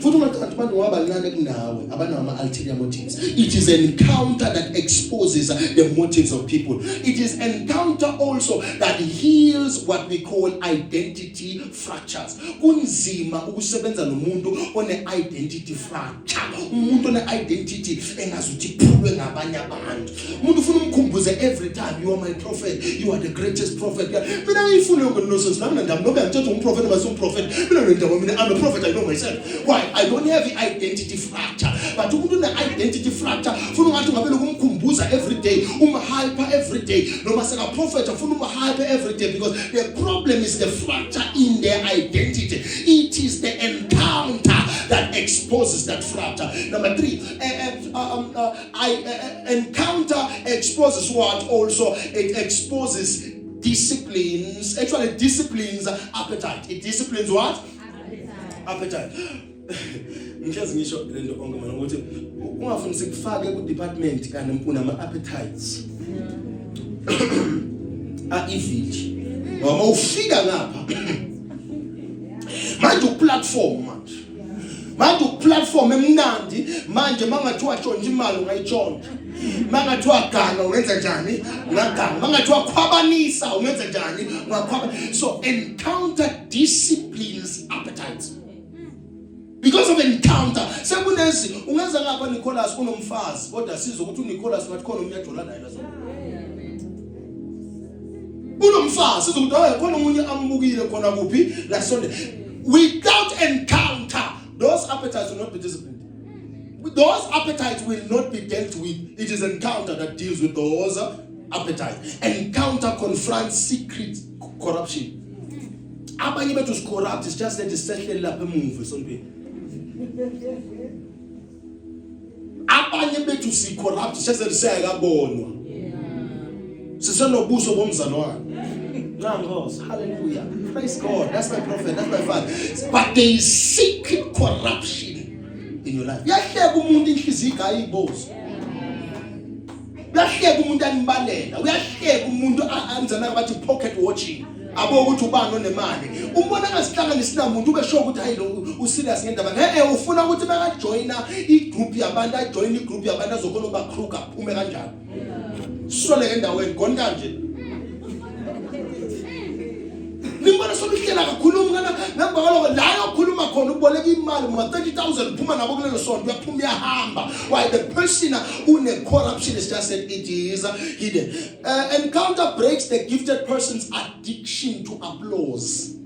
Futhi umathanda abantu ngabancane kunawe abanama ulterior motives. It is an encounter that exposes the motives of people. It is an encounter also that heals what we call identity fractures. Kunzima ukusebenza nomuntu one identity fracture. Umuntu one identity engazuthi iphulwe ngabanye abantu. Umuntu ufuna umkhumbuze every time you are my prophet, you are the greatest prophet. Mina ngifuna ukunonsense nami ndaba ngoba ngithethe umprophet base umprophet. Mina ndaba mina I'm a prophet, I know myself. Why? I don't have the identity fracture. But umuntu ne identity fracture ufuna ngathi ngabele ukumkhumbuza every day, hyper every day. Noma seka prophet ufuna hyper every day because the problem is the fracture in their identity. It is the encounter that exposes that fracture. Number 3, encounter exposes what? Also it exposes disciplines. Actually disciplines appetite. It disciplines what? Appetite. Ngiyazi ngisho lento onke manje ukuthi ungafuni sikufake ku department kanti unama appetites. Evil. Ngoba ufika ngapha. Manje uplatform manje. Manje uplatform emnandi manje mangathiwa tshontsha imali ungayitshontsha. Mangathiwa ganga ungenza njani? Ungaganga. Mangathiwa khwabanisa ungenza njani? Ungakhwaba. So encounter disciplines appetites. Because of encounter, sekune yazi ungenza ngapha Nicholas unomfazi kodwa sizwe ukuthi uNicholas ngathi khona umnyajola naye lazo unomfazi sizwe ukuthi hayi khona umunye ambukile khona kuphi la Sunday. Without encounter, those appetites will not be disciplined. Those appetites will not be dealt with. It is encounter that deals with those appetites. Encounter confronts secret corruption. Abanye bethu is corrupt, it's just that isehlele lapha emuva esontweni. Abanye bethu si corrupt, it's just that siyakabonwa. Sisenobuso bomzalwane. Hallelujah. Praise God. That's my prophet. That's my father. But there is secret corruption in your life. Uyahleka umuntu inhliziyo ayibozi. Uyahleka umuntu animbalela. Uyahleka umuntu anzana bathi pocket watching. Abo ukuthi ubani onemali. Umbona ngasihlangana sinamuntu ube sure ukuthi hayi lo userious ngendaba. Ufuna ukuthi beka joina igroup yabantu, join igroup yabantu azokhona ukuba kruger ume kanjani. Sole endaweni gone kanje. Nimbona sokuhlela kakhulu ngana namba kaloku la yokhuluma khona uboleka imali uma 30,000 phuma nabo kulelo sonto uyaphuma uyahamba. Why the person une corruption is just said it is hidden. Encounter breaks the gifted person's addiction to applause.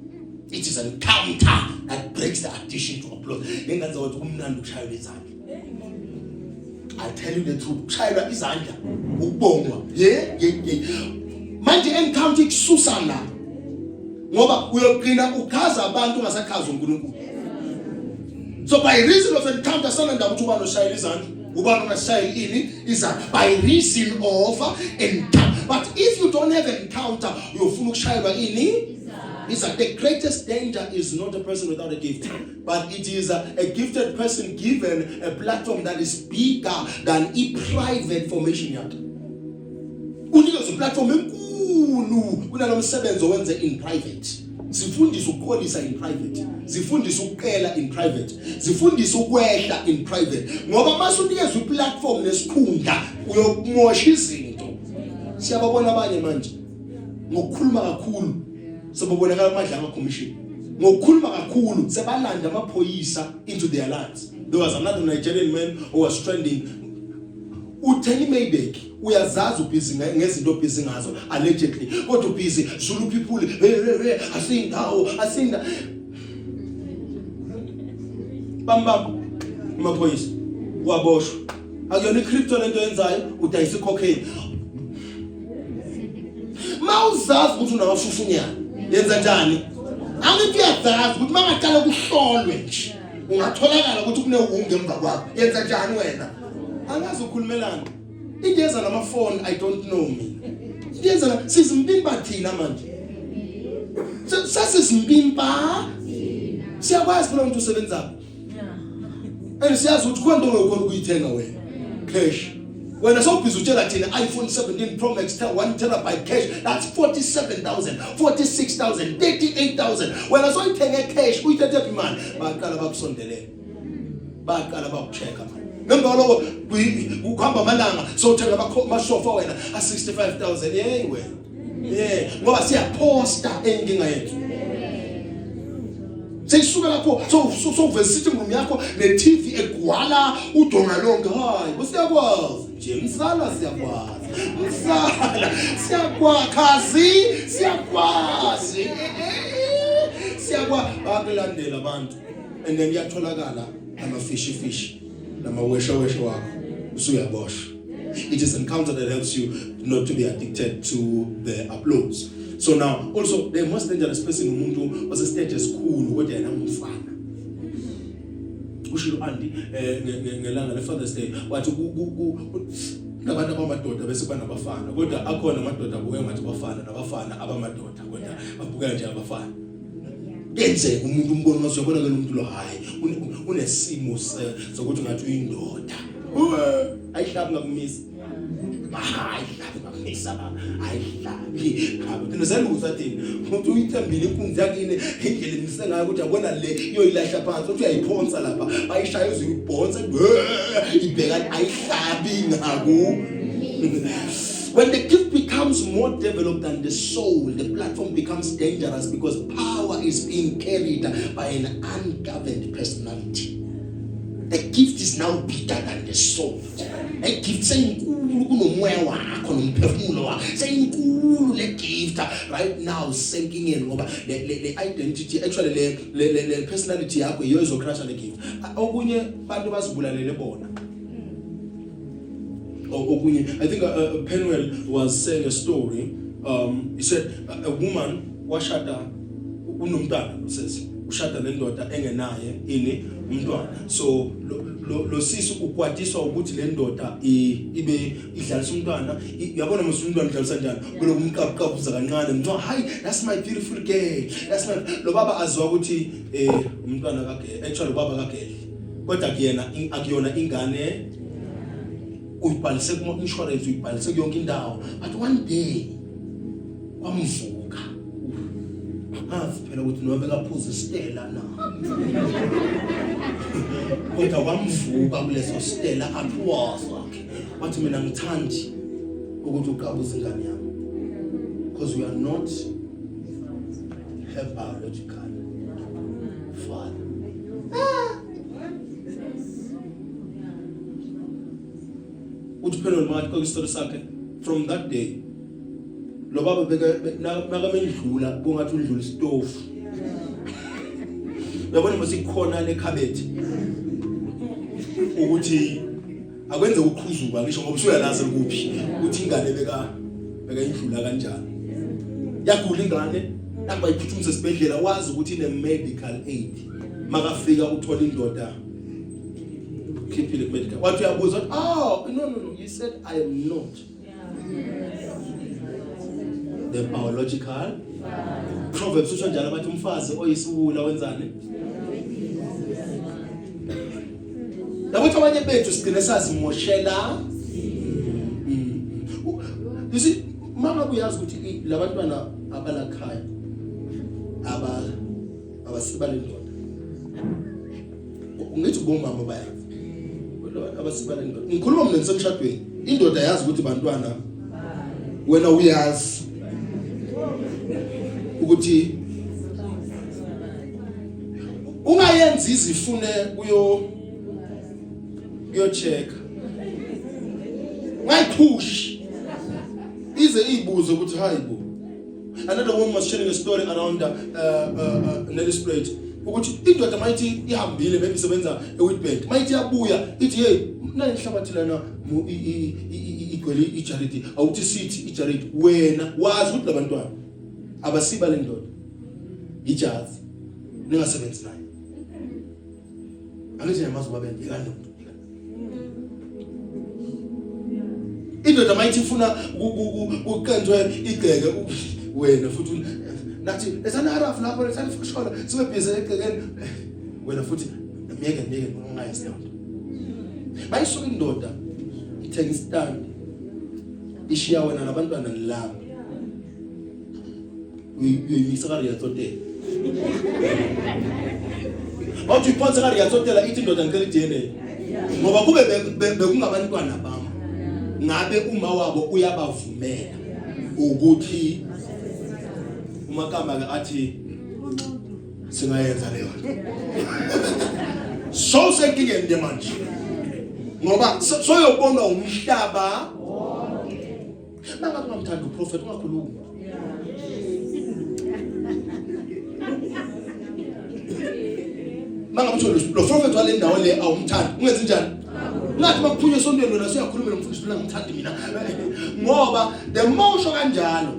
It is an encounter that breaks the addiction to applause. Ngenza ukuthi kumnandi ukushayela izandla. I tell you the truth, kushayela izandla ukubongwa. Manje encounter ikususana ngoba uyogcina ukhaza abantu ungasakhazi uNkulunkulu. So by reason of encounter sana ndaba ukuthi ubani oshayela izandla, ubani ongashayela ini izandla by reason of encounter. But if you don't have an encounter, uyofuna ukushayelwa ini izandla. The greatest danger is not a person without a gift, but it is a gifted person given a platform that is bigger than a private formation yakhe. Unikeza platform enkulu kunalomsebenzi owenze in private. Zifundisa ukukholisa in private. Zifundisa ukuqela in private. Zifundisa ukwehla in private. Ngoba mase unikeza uplatform nesikhundla uyokumosha izinto. Siyababona abanye manje ngokukhuluma kakhulu sebabonakala amadla ama-commission. Ngokukhuluma kakhulu sebalanda amaphoyisa into their lands. There was another Nigerian man who was trending. Utheni Mayback uyazazi ubhizi ngezinto obhizi ngazo allegedly kodwa ubhizi Zulu people asinda bam amaphoyisa waboshwa akuyona icrypto lento yenzayo udayisa cocaine. Mawuzazi ukuthi unamafufunyana yenza njani angithi uyazazi ukuthi mangaqala kuhlolwe nje ungatholakala ukuthi kunewunge emva kwakho yenza njani wena. Angazi ukhulumelana. Igeza nama phone I don't know me. Igeza sizimpimpa thina manje. Sasizimpimpa. Siyakwazi phela umuntu usebenza. Siyazi ukuthi konke ongekho ukuyithenga wena. Cash. Wena sawubhiza utshela thina iPhone 17 Pro Max 1 terabyte cash that's 47,000, 46,000, 38,000. Wena soyithenge cash uyithethe phi imali? Baqala bakusondelele. Baqala bakuchecka. Ngemva lokho ukuhamba amalanga sothenga amashofa wena a65,000 wena. Ngoba siyaposta inkinga yethu. Seyisuka lapho so uveza sithi ngumi yakho ne TV egwala udonga lonke hayi usiyakwazi nje msala siyakwazi. Msala siyakwazi siyakwazi. Siyakwa bakulandela abantu and then yatholakala amafishi namawesha wakho usuyaboshwa. It is an encounter that helps you not to be addicted to the applause. So now also the most dangerous person umuntu was a stage school kodwa yena umfana. Ushilo Andy ngelanga le Father's Day wathi nabantu abamadoda bese banabafana kodwa akhona amadoda abuke ngathi bafana nabafana abamadoda kodwa babuka nje abafana. Yenze umuntu umbona ngazobona ke umuntu lo hayi unesimo sokuthi ngathi uyindoda. Ayihlabi ngakumisa. Ayihlabi ngakumisa baba. Ayihlabi. Ngizaluzwa thina. Umuntu uyithembile inkunzi yakini indlela imisa ngayo ukuthi abona le iyoyilahla phansi uthi uyayiphonsa lapha. Bayishaya uzuyibhonsa ibheka ayihlabi ngako. When the gift becomes more developed than the soul, the platform becomes dangerous because power is being carried by an ungoverned personality. The gift is now bigger than the soul. A gift seyinkulu kunomoya wakho nomphefumulo wakho. Seyinkulu le gift right now senkingeni ngoba le identity actually le personality yakho iyo izocrash le gift. Okunye bantu basibulalele bona. Okunye I think Penwell was saying a story. He said a woman washada unomntana says ushada nendoda engenaye ini umntwana. So lo sisi ukwatiswa ukuthi le ndoda ibe idlalisa umntwana. Uyabona mase umntwana udlalisa njani kulo kumqabuqabuza kancane mntwana hi that's my beautiful girl that's my lo baba azwa ukuthi umntwana kake actually baba kake kodwa akuyona ingane uyibhalise kuma insurance uyibhalise yonke indawo but one day kwamvuka phela ukuthi nobe kaphuza Stella na kodwa kwamvuka kuleso Stella aphuza wathi mina ngithandi ukuthi uqabuze ingane yami because we are not her biological father. Uthiphelwe manje kwesitolo sakhe from that day lo baba nakamendlula kungathi udlula isitofu yabona mase ikhona le khabethi ukuthi akwenze ukukhuzuka ngisho ngoba usuyalazi kuphi ukuthi ingane beka indlula kanjani yagula ingane namba iphuthumisa esibedlela wazi ukuthi ine medical aid makafika uthola indoda keep it medical what you abuza no you said I am not the biological Proverbs usho njalo bathi umfazi oyisiwula wenzani Labuthi abanye bethu sigcine sazimoshela you see mama kuyazi ukuthi labantwana abalakhaya abasibala indoda ungithi bomama bayazi abasibala indoda ngikhuluma mina ngisemshadweni indoda yazi ukuthi bantwana wena uyazi ukuthi ungayenzi izifune kuyo check push ize ibuzo ukuthi hayibo. Another woman was sharing a story around Nelly Spruit ukuthi indoda mayithi ihambile maybe isebenza eWitbank mayithi yabuya ithi hey nani ihlabathi lana igwele iCharity awuthi sithi iCharity wena wazi ukuthi labantwana abasiba le ndoda ijazi ningasebenzi naye angithi namazi babende kanti indoda mayithi ifuna ukenzwe igceke wena futhi nathi lesana araf lapho lesana fushona sibe busy egcekeni wena futhi miyeke ungayisonto bayisuka indoda ithenga stand ishiya wena nabantwana nilapha uyimisa kariyatotela awuthi iphonsa kariyatotela ithi indoda ngicela DNA ngoba kube bekungabantwana bami ngabe uma wabo uyabavumela ukuthi umakamba ke athi singayenza leyo so senkingeni nje manje ngoba soyobonwa umhlaba wonke manje ungamthanda uprofeti ungakhuluma mangabuthi lo prophet wale ndawo le awumthandi ungenzi njani ngathi makuphunywe esontweni wena siyakhuluma nomfundisi lo ngithandi mina ngoba the more usho kanjalo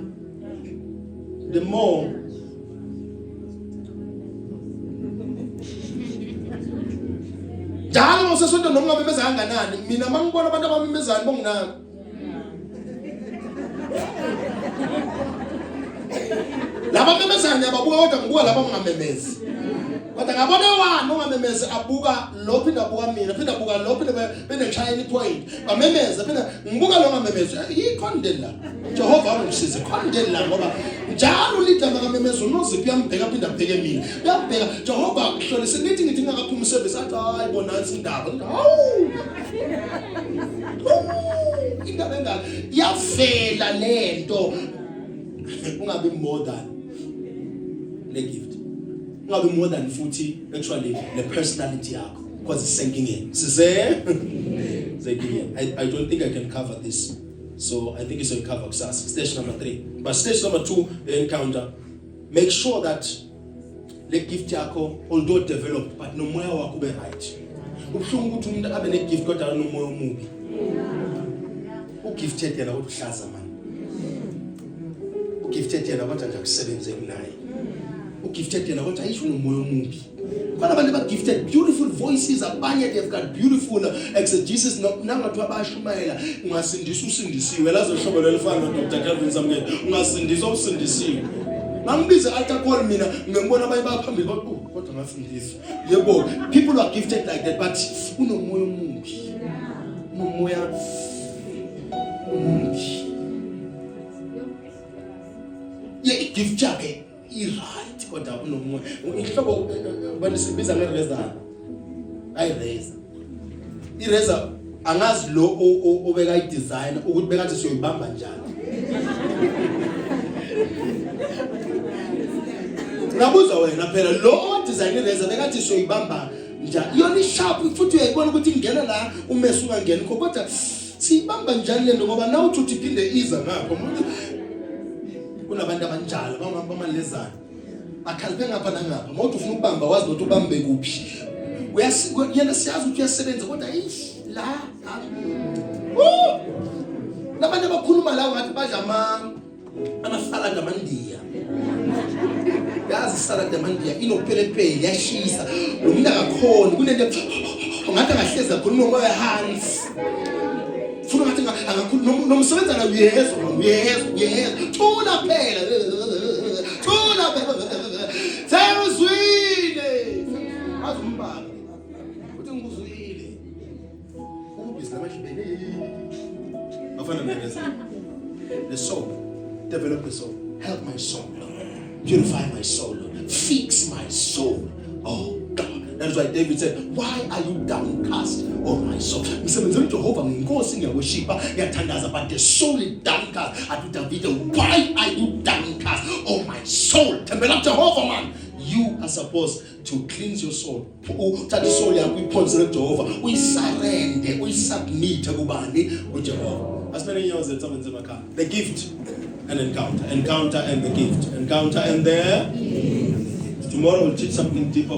the more njalo ngosesontweni noma ngabe beza kanganani mina mangibona abantu abamemezana bonginami laba memezana ababuka kodwa ngibuka laba ngamemezi kodwa ngabona wani ongamemeze abuka lo phinda abuka mina phinda abuka lo phinda bene China point bamemeza phinda ngibuka lo ngamemeze ikhondela Jehova ungisize khondela ngoba njalo lidlama ngamemeze unoziphi yambheka phinda abheke mina uyabheka Jehova uhlolise ngithi ngingakaphuma umsebenzi athi hayi bona indaba hawu indaba engaka yavela lento ungabe more than le gift ungabe more than futhi actually the personality yakho because it's sinking in. I don't think I can cover this. So I think it's going to cover stage number 3. But stage number 2, the encounter. Make sure that the gift yako, although developed, but no moya wako be right. Ubuhlungu ukuthi umuntu abe ne gift kodwa no moya omubi. Ugifted yena ukuhlaza man. Ugifted yena kodwa nje akusebenzeki naye. Ugifted yena kodwa ayisho no moya omubi. Khona abantu aba gifted beautiful voices, abanye they've got beautiful exegesis nangathi abashumayela ungasindisa usindisiwe lazo hlobo lelifana no Dr. Calvin Zamukela ungasindisa usindisiwe. Ngambize altar call mina ngembona abanye baphambili kodwa ngafundisa. Yebo, people are gifted like that but unomoya omubi. Unomoya omubi. Yeah, gift yakhe i-right kodwa unomoya. Ihlobo banisibiza ngereza. Ayireza. Ireza angazi lo obeka i-design ukuthi bekathi siyoyibamba njani. Ngabuza wena phela lo design ireza bekathi siyoyibamba njani. Yona isharp futhi uyayibona ukuthi ingena la umesi ungangena kodwa siyibamba njani lento ngoba nawu uthi iphinde iza ngapha. Kunabantu abanjalo bamalezana. Akhaliphe ngapha nangapha. Mawuthi ufuna ukubamba wazi ukuthi ubambe kuphi. Yena siyazi ukuthi uyasebenza kodwa la. Nabantu abakhuluma la ngathi badla amasalad amandiya. Yazi salad amandiya inopelepele yashisa. Umuntu akakhona kunento ngathi angahleza khona nomoya hansi. Funa ngathi angakhuluma nomsebenza la uyezo. Thula phela. Seruzwile. Azumbaba. Uthi ngikuzwile. Ubisi lamashibene. Afana ngereza. The soul. Develop the soul. Help my soul. Purify my soul. Fix my soul. Oh God. That's why David said, why are you downcast, oh my soul? Msebenzeni Jehovah nginkosi ngiyawushipa ngiyathandaza but the soul is downcast. Atu David, why are you downcast, oh my soul? Thembela Jehovah man. You are supposed to cleanse your soul. Uthatha soul yakho uyiphonsele Jehovah. Uyisurrender, uyisubmit kubani uJehovah. Asibene inyawo zethu abenze emakhaya. The gift and encounter and the gift. Encounter and the Tomorrow we'll teach something deeper.